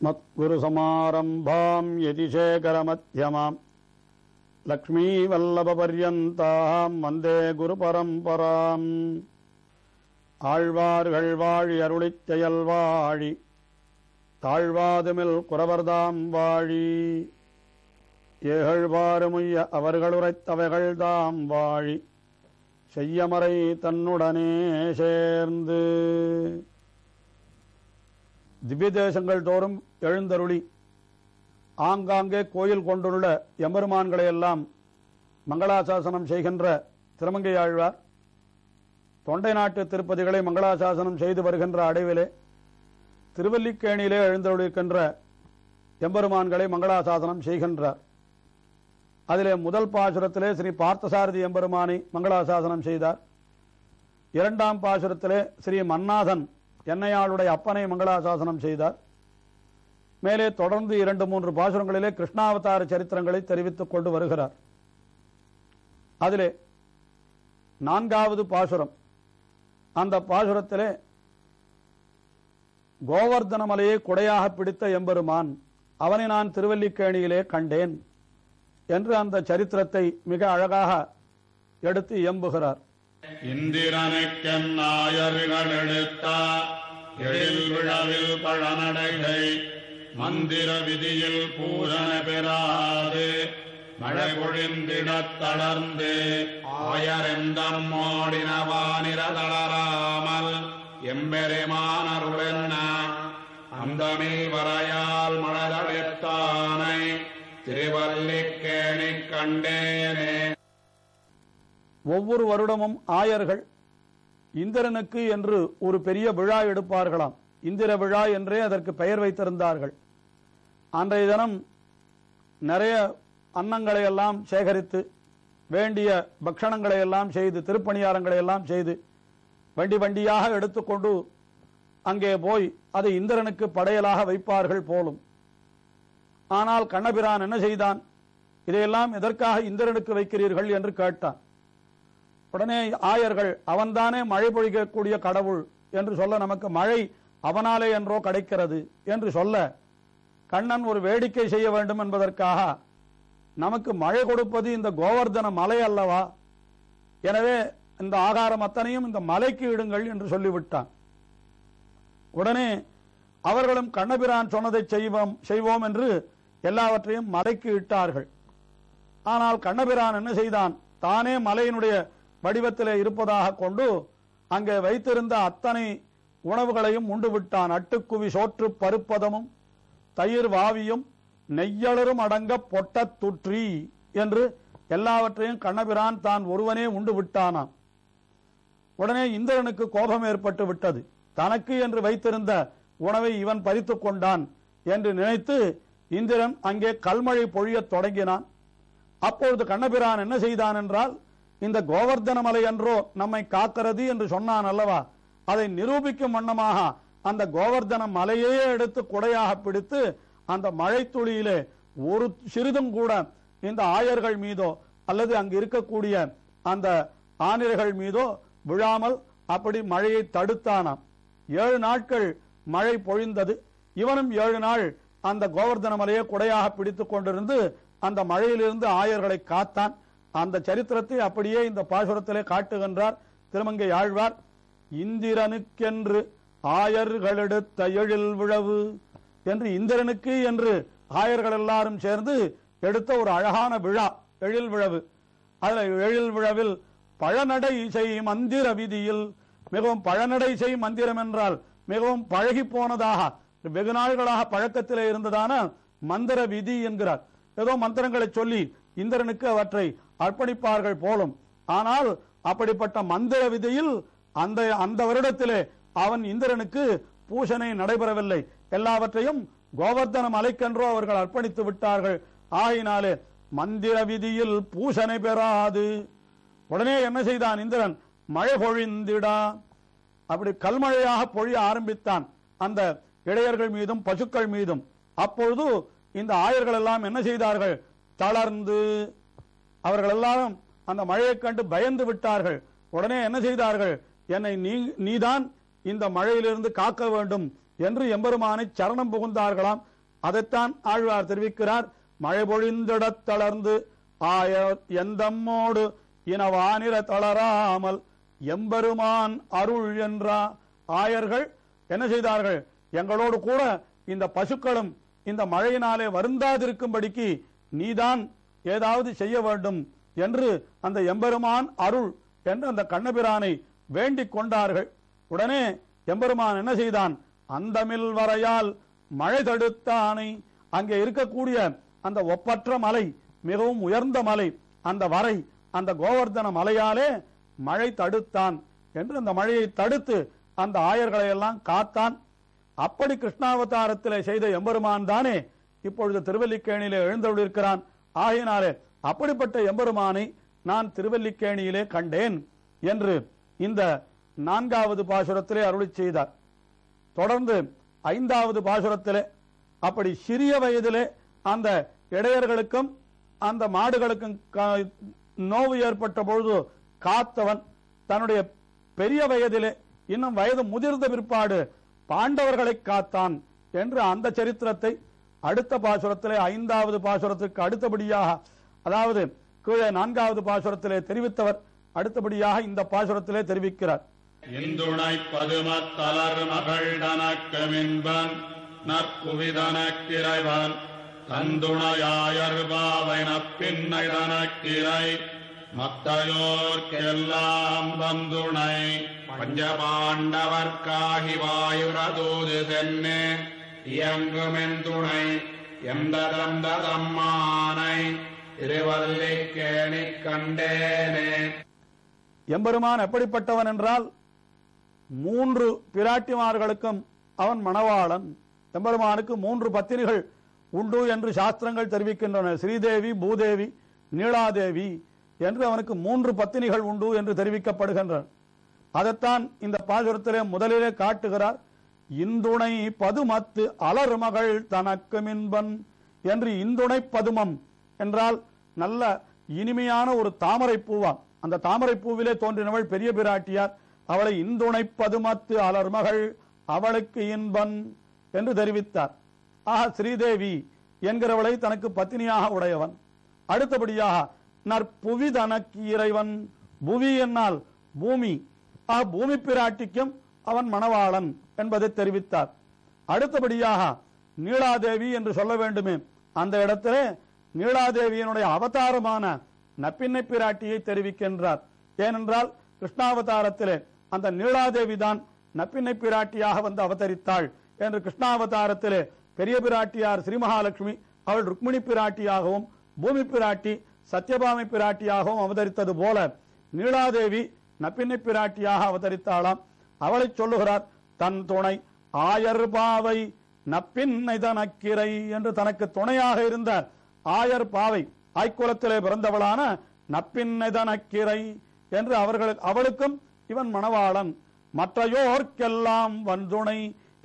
अस्मत्गुरुसमारम्भां यतिशेखरमध्यमां लक्ष्मीवल्लभपर्यन्तां वन्दे गुरुपरम्पराम् ஆழ்வார்கள் வாழி அருளிச் செயல் வாழி தாழ்வாதுமில் குறவர்தாம் வாழி ஏகழ்வாறுமுய்ய அவர்களுரைத்தவைகள் தாம் வாழி செய்யமறை தன்னுடனே சேர்ந்து. திவ்ய தேசங்கள் தோறும் எழுந்தருளி ஆங்காங்கே கோயில் கொண்டுள்ள எம்பெருமான்களையெல்லாம் மங்களாசாசனம் செய்கின்ற திருமங்கையாழ்வார் தொண்டை நாட்டு திருப்பதிகளை மங்களாசாசனம் செய்து வருகின்ற அடைவிலே திருவல்லிக்கேணியிலே எழுந்தருளிருக்கின்ற எம்பெருமான்களை மங்களாசாசனம் செய்கின்றார். அதிலே முதல் பாசுரத்திலே ஸ்ரீ பார்த்தசாரதி எம்பெருமானை மங்களாசாசனம் செய்தார். இரண்டாம் பாசுரத்திலே ஸ்ரீ மன்னாதன் என்னையாளுடைய அப்பனை மங்களாசாசனம் செய்தார். மேலே தொடர்ந்து 2-3 பாசுரங்களிலே கிருஷ்ணாவதார சரித்திரங்களை தெரிவித்துக் கொண்டு வருகிறார். அதிலே 4வது பாசுரம், அந்த பாசுரத்திலே கோவர்தன மலையை கொடையாக பிடித்த எம்பெருமான், அவனை நான் திருவல்லிக்கேணியிலே கண்டேன் என்று அந்த சரித்திரத்தை மிக அழகாக எடுத்து எம்புகிறார். இந்திரனுக்கென் நாயர்கள் எடுத்த எழில் விழவில் பழநடைகை மந்திர விதியில் பூரண பெறாது மழை பொழிந்திடத் தளர்ந்து ஆயரெந்தம் மோடினவானிர தளராமல் எம்பெருமானருளென்ன அந்தமில் வரையால் மழதளித்தானை திருவல்லிக்கேணி கண்டேனே. ஒவ்வொரு வருடமும் ஆயர்கள் இந்திரனுக்கு என்று ஒரு பெரிய விழா எடுப்பார்களாம். இந்திர விழா என்றே அதற்கு பெயர் வைத்திருந்தார்கள். அன்றைய தினம் நிறைய அன்னங்களை எல்லாம் சேகரித்து வேண்டிய பக்ஷணங்களை எல்லாம் செய்து திருப்பணியாரங்களை எல்லாம் செய்து வண்டி வண்டியாக எடுத்துக்கொண்டு அங்கே போய் அதை இந்திரனுக்கு படையலாக வைப்பார்கள் போலும். ஆனால் கண்ணபிரான் என்ன செய்தான்? இதையெல்லாம் எதற்காக இந்திரனுக்கு வைக்கிறீர்கள் என்று கேட்டான். உடனே ஆயர்கள், அவன்தானே மழை பொழிக்கக்கூடிய கடவுள் என்று சொல்ல, நமக்கு மழை அவனாலே என்றோ கிடைக்கிறது என்று சொல்ல, கண்ணன் ஒரு வேடிக்கை செய்ய வேண்டும் என்பதற்காக, நமக்கு மழை கொடுப்பது இந்த கோவர்தன மலை அல்லவா, எனவே இந்த ஆகாரம் அத்தனையும் இந்த மலைக்கு இடுங்கள் என்று சொல்லிவிட்டான். உடனே அவர்களும் கண்ணபிரான் சொன்னதை செய்வோம் என்று எல்லாவற்றையும் மலைக்கு இட்டார்கள். ஆனால் கண்ணபிரான் என்ன செய்தான்? தானே மலையினுடைய வடிவத்திலே இருப்பதாக கொண்டு அங்கே வைத்திருந்த அத்தனை உணவுகளையும் உண்டு விட்டான். அட்டுக்குவி சோற்று பருப்பதமும் தயிர் வாவியும் நெய்யளரும் அடங்க பொட்ட துற்றி என்று எல்லாவற்றையும் கண்ணபிரான் தான் ஒருவனே உண்டு விட்டானாம். உடனே இந்திரனுக்கு கோபம் ஏற்பட்டு விட்டது. தனக்கு என்று வைத்திருந்த உணவை இவன் பறித்துக் கொண்டான் என்று நினைத்து இந்திரன் அங்கே கல்மழை பொழியத் தொடங்கினான். அப்பொழுது கண்ணபிரான் என்ன செய்தான் என்றால், இந்த கோவர்தன மலை என்றோ நம்மை காக்கிறது என்று சொன்னான் அல்லவா, அதை நிரூபிக்கும் வண்ணமாக அந்த கோவர்தன மலையே எடுத்து குடையாக பிடித்து அந்த மழை துளியிலே ஒரு சிறிதும் கூட இந்த ஆயர்கள் மீதோ அல்லது அங்கு இருக்கக்கூடிய அந்த ஆனிரைகள் மீதோ விழாமல் அப்படி மழையை தடுத்தானாம். 7 நாட்கள் மழை பொழிந்தது. இவனும் 7 நாள் அந்த கோவர்தன மலையை குடையாக பிடித்துக் கொண்டிருந்து அந்த மழையிலிருந்து ஆயர்களை காத்தான். அந்த சரித்திரத்தை அப்படியே இந்த பாசுரத்திலே காட்டுகின்றார் திருமங்கை ஆழ்வார். இந்திரனுக்கென்று ஆயர்களெடுத்த எழில் விழவு என்று, இந்திரனுக்கு என்று ஆயர்கள் எல்லாரும் சேர்ந்து எடுத்த ஒரு அழகான விழா எழில் விழவு. அதில் எழில் விழவில் பழநடை செய் மந்திர விதியில், மிகவும் பழநடை செய் மந்திரம் என்றால் மிகவும் பழகி போனதாக வெகு நாள்களாக பழக்கத்திலே இருந்ததான மந்திர விதி என்கிறார். ஏதோ மந்திரங்களை சொல்லி இந்திரனுக்கு அவற்றை அர்ப்பணிப்பார்கள் போலும். ஆனால் அப்படிப்பட்ட மந்திர விதியில் அந்த வருடத்திலே அவன் இந்திரனுக்கு பூஷனை நடைபெறவில்லை. எல்லாவற்றையும் கோவர்தன மலைக்கென்றோ அவர்கள் அர்ப்பணித்து விட்டார்கள். ஆகினாலே மந்திர விதியில் பூஷனை பெறாது. உடனே என்ன செய்தான் இந்திரன்? மழை பொழிந்திடா, அப்படி கல்மழையாக பொழிய ஆரம்பித்தான் அந்த இடையர்கள் மீதும் பசுக்கள் மீதும். அப்பொழுது இந்த ஆயர்கள் எல்லாம் என்ன செய்தார்கள்? தளர்ந்து அவர்கள் எல்லாரும் அந்த மழையை கண்டு பயந்து விட்டார்கள். உடனே என்ன செய்தார்கள்? என்னை நீதான் இந்த மழையிலிருந்து காக்க வேண்டும் என்று எம்பெருமானை சரணம் புகுந்தார்களாம். அதைத்தான் ஆழ்வார் தெரிவிக்கிறார். மழை பொழிந்திடத் தளர்ந்து ஆயர் எந்தம்மோடு இனவானிர தளராமல் எம்பெருமான் அருள் என்றா. ஆயர்கள் என்ன செய்தார்கள்? எங்களோடு கூட இந்த பசுக்களும் இந்த மழையினாலே வருந்தாதிருக்கும்படிக்கு நீதான் ஏதாவது செய்ய வேண்டும் என்று அந்த எம்பெருமான் அருள் என்று அந்த கண்ணபிரானை வேண்டிக் கொண்டார்கள். உடனே எம்பெருமான் என்ன செய்தான்? அந்தமில் வரையால் மழை தடுத்தானை. அங்கே இருக்கக்கூடிய அந்த ஒப்பற்ற மலை, மிகவும் உயர்ந்த மலை, அந்த வரை, அந்த கோவர்தன மலையாலே மழை தடுத்தான் என்று அந்த மழையை தடுத்து அந்த ஆயர்களை எல்லாம் காத்தான். அப்படி கிருஷ்ணாவதாரத்திலே செய்த எம்பெருமான் தானே இப்பொழுது திருவல்லிக்கேணியிலே எழுந்தருளிருக்கிறான். ஆகையினாலே அப்படிப்பட்ட எம்பெருமானை நான் திருவல்லிக்கேணியிலே கண்டேன் என்று இந்த 4வது பாசுரத்திலே அருளிச் செய்தார். தொடர்ந்து 5வது பாசுரத்திலே அப்படி சிறிய வயதிலே அந்த இடையர்களுக்கும் அந்த மாடுகளுக்கும் நோவு ஏற்பட்ட பொழுது காத்தவன், தன்னுடைய பெரிய வயதிலே இன்னும் வயது முதிர்ந்த பிற்பாடு பாண்டவர்களை காத்தான் என்று அந்த சரித்திரத்தை அடுத்த பாசுரத்திலே 5வது பாசுரத்திற்கு அடுத்தபடியாக, அதாவது கீழே 4வது பாசுரத்திலே தெரிவித்தவர் அடுத்தபடியாக இந்த பாசுரத்திலே தெரிவிக்கிறார். இந்துணை பதுமத்தலர் மகள் தனக்கமின்பன் நற்புவிதனக்கிறைவன் தந்துணையாயர் பாவை நப்பின்னை தனக்கிரை மத்தையோர்க்கெல்லாம் வந்துணை பஞ்சபாண்டவர்க்காகி வாயுரதூது சென்னே இயங்குமென் துணை எந்ததம்மானை திருவல்லிக்கேணி கண்டேனே. எம்பெருமான் எப்படிப்பட்டவன் என்றால் 3 பிராட்டிமார்களுக்கும் அவன் மணவாளன். எம்பெருமானுக்கு 3 பத்தினிகள் உண்டு என்று சாஸ்திரங்கள் தெரிவிக்கின்றன. ஸ்ரீதேவி, பூதேவி, நீலாதேவி என்று அவனுக்கு 3 பத்தினிகள் உண்டு என்று தெரிவிக்கப்படுகின்றன. அதைத்தான் இந்த பாசுரத்திலே முதலிலே காட்டுகிறார். இந்துணை பதுமத்து அலர் மகள் தனக்கு மின்பன் என்று. இந்துணை பதுமம் என்றால் நல்ல இனிமையான ஒரு தாமரை பூவாம். அந்த தாமரை பூவிலே தோன்றினவள் பெரிய பிராட்டியார். அவளை இந்துணை பதுமத்து அலர்மகள் அவளுக்கு இன்பன் என்று தெரிவித்தார். ஆக ஸ்ரீதேவி என்கிறவளை தனக்கு பத்தினியாக உடையவன். அடுத்தபடியாக நற்புவி தனக்கு இறைவன். புவி என்னால் பூமி. பூமி பிராட்டிக்கும் அவன் மணவாளன் என்பதை தெரிவித்தார். அடுத்தபடியாக நீலாதேவி என்று சொல்ல வேண்டுமே, அந்த இடத்திலே நீலாதேவியினுடைய அவதாரமான நப்பின்னை பிராட்டியை தெரிவிக்கின்றார். ஏனென்றால் கிருஷ்ணாவதாரத்திலே அந்த நீலாதேவி தான் நப்பின்னை பிராட்டியாக வந்து அவதரித்தாள் என்று கிருஷ்ணாவதாரத்திலே பெரிய பிராட்டியார் ஸ்ரீ மகாலட்சுமி அவள் ருக்மிணி பிராட்டியாகவும் பூமி பிராட்டி சத்யபாமை பிராட்டியாகவும் அவதரித்தது போல நீலாதேவி நப்பின்னை பிராட்டியாக அவதரித்தாளாம். அவளை சொல்லுகிறார். தன் துணை ஆயர் பாவை நப்பின்னை தனக்கிரை என்று தனக்கு துணையாக இருந்த ஆயர் பாவை, ஆய்க்குலத்திலே பிறந்தவளான நப்பின்னை தனக்கிரை என்று அவளுக்கும் இவன் மணவாளன். மற்றையோர்க்கெல்லாம் வந்துணை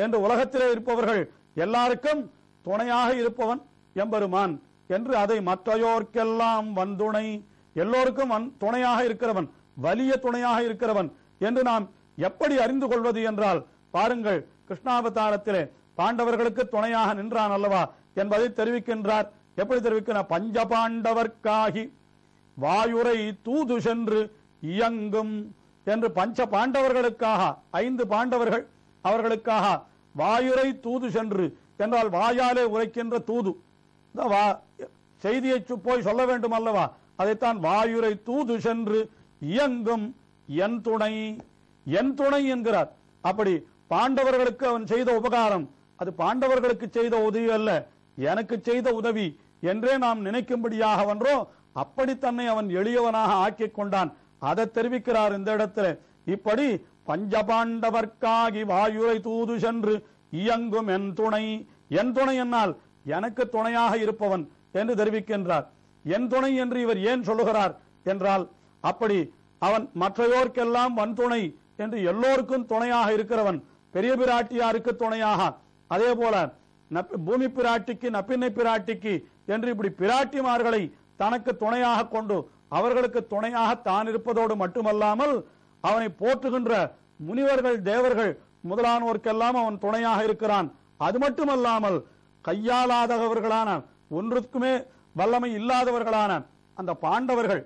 என்று உலகத்திலே இருப்பவர்கள் எல்லாருக்கும் துணையாக இருப்பவன் எம்பெருமான் என்று அதை மற்றையோர்க்கெல்லாம் வந்துணை, எல்லோருக்கும் துணையாக இருக்கிறவன், வலிய துணையாக இருக்கிறவன் என்று நாம் எப்படி அறிந்து கொள்வது என்றால், பாருங்கள், கிருஷ்ணாவதாரத்திலே பாண்டவர்களுக்கு துணையாக நின்றான் அல்லவா என்பதை தெரிவிக்கின்றார். எப்படி தெரிவிக்கிறார்? பஞ்சபாண்டவர்க்காகி வாயுரை தூது சென்று இயங்கும் என்று பஞ்ச பாண்டவர்களுக்காக 5 பாண்டவர்கள் அவர்களுக்காக வாயுரை தூது சென்று என்றால் வாயாலே உரைக்கின்ற தூது, செய்தியை போய் சொல்ல வேண்டும் அல்லவா, அதைத்தான் வாயுரை தூது சென்று இயங்கும் என் துணை, என் துணை என்கிறார். அப்படி பாண்டவர்களுக்கு அவன் செய்த உபகாரம் அது பாண்டவர்களுக்கு செய்த உதவி அல்ல, எனக்கு செய்த உதவி என்றே நாம் நினைக்கும்படியாக ஒன்றோ அப்படி தன்னை அவன் எளியவனாக ஆக்கிக் கொண்டான். அதை தெரிவிக்கிறார் இந்த இடத்துல. இப்படி பஞ்சபாண்டவர்க்காகி வாயுரை தூது சென்று இயங்கும் என் துணை, என் துணை என்னால் எனக்கு துணையாக இருப்பவன் என்று தெரிவிக்கின்றார். என் துணை என்று இவர் ஏன் சொல்லுகிறார் என்றால், அப்படி அவன் மற்றையோர்க்கெல்லாம் வன் துணை என்று எல்லோருக்கும் துணையாக இருக்கிறவன், பெரிய பிராட்டியாருக்கு துணையாக, அதே போல பூமி பிராட்டிக்கு நப்பின்னை பிராட்டிக்கு என்று இப்படி பிராட்டிமார்களை தனக்கு துணையாக கொண்டு அவர்களுக்கு துணையாக தான் இருப்பதோடு மட்டுமல்லாமல் அவனை போற்றுகின்ற முனிவர்கள் தேவர்கள் முதலானோருக்கெல்லாம் அவன் துணையாக இருக்கிறான். அது மட்டுமல்லாமல் கையாளாதவர்களான, ஒன்றுக்குமே வல்லமை இல்லாதவர்களான அந்த பாண்டவர்கள்,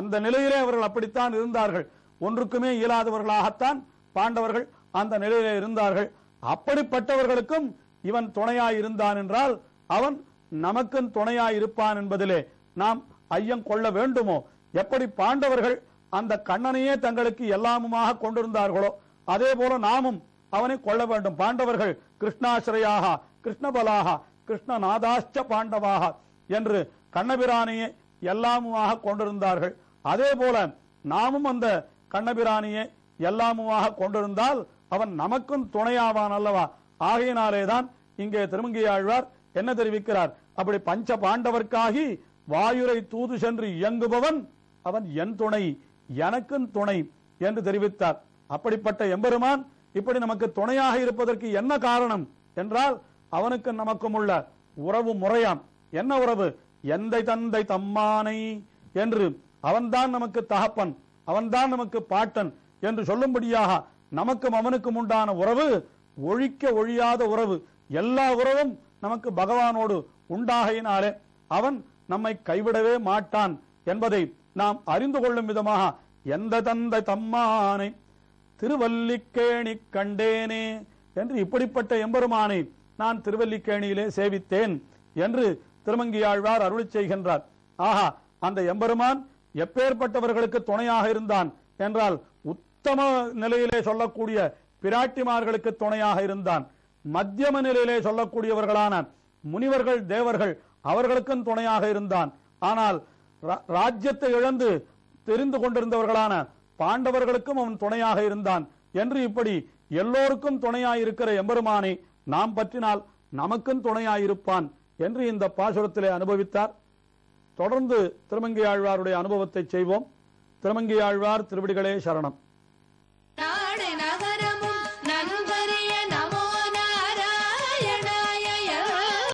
அந்த நிலையிலே அவர்கள் அப்படித்தான் இருந்தார்கள். ஒன்றுக்குமே இயலாதவர்களாகத்தான் பாண்டவர்கள் அந்த நிலையிலே இருந்தார்கள். அப்படிப்பட்டவர்களுக்கும் இவன் துணையாய் இருந்தான் என்றால் அவன் நமக்கும் துணையாய் இருப்பான் என்பதிலே நாம் ஐயம் கொள்ள வேண்டுமோ? எப்படி பாண்டவர்கள் அந்த கண்ணனையே தங்களுக்கு எல்லாமுமாக கொண்டிருந்தார்களோ அதே போல நாமும் அவனை கொள்ள வேண்டும். பாண்டவர்கள் கிருஷ்ணாசிரயாக கிருஷ்ணபலாக கிருஷ்ணநாதாச்ச பாண்டவாக என்று கண்ணபிரானையே எல்லாமுமாக கொண்டிருந்தார்கள். அதே போல நாமும் அந்த கண்ணபிரானையே எல்லாமுமாக கொண்டிருந்தால் அவன் நமக்கும் துணையாவான் அல்லவா? ஆகையினாலேதான் இங்கே திருமங்கையாழ்வார் என்ன தெரிவிக்கிறார்? அப்படி பஞ்ச பாண்டவர்க்காகி வாயுரை தூது சென்று இயங்குபவன் அவன் என் துணை, எனக்கும் துணை என்று தெரிவித்தார். அப்படிப்பட்ட எம்பெருமான் இப்படி நமக்கு துணையாக இருப்பதற்கு என்ன காரணம் என்றால் அவனுக்கு நமக்கும் உள்ள உறவு முறையாம். என்ன உறவு? எந்தை தந்தை தம்மானை என்று அவன்தான் நமக்கு தகப்பன், அவன்தான் நமக்கு பாட்டன் என்று சொல்லும்படியாக நமக்கும் அவனுக்கும் உண்டான உறவு ஒழிக்க ஒழியாத உறவு. எல்லா உறவும் நமக்கு பகவானோடு உண்டாகையினாலே அவன் நம்மை கைவிடவே மாட்டான் என்பதை நாம் அறிந்து கொள்ளும் விதமாக எந்த தந்தை தம்மானை திருவல்லிக்கேணி கண்டேனே என்று இப்படிப்பட்ட எம்பெருமானை நான் திருவல்லிக்கேணியிலே சேவித்தேன் என்று திருமங்கியாழ்வார் அருளிச் செய்கின்றார். ஆஹா, அந்த எம்பெருமான் எப்பேற்பட்டவர்களுக்கு துணையாக இருந்தான் என்றால் உத்தம நிலையிலே சொல்லக்கூடிய பிராட்டிமார்களுக்கு துணையாக இருந்தான். மத்தியம நிலையிலே சொல்லக்கூடியவர்களான முனிவர்கள் தேவர்கள் அவர்களுக்கும் துணையாக இருந்தான். ஆனால் ராஜ்யத்தை இழந்து தெரிந்து கொண்டிருந்தவர்களான பாண்டவர்களுக்கும் அவன் துணையாக இருந்தான் என்று இப்படி எல்லோருக்கும் துணையாயிருக்கிற எம்பெருமானை நாம் பற்றினால் நமக்கும் துணையாயிருப்பான் என்று இந்த பாசுரத்திலே அனுபவித்தார். தொடர்ந்து திருமங்கையாழ்வாருடைய அனுபவத்தை செய்வோம். திருமங்கையாழ்வார் திருவடிகளே சரணம்.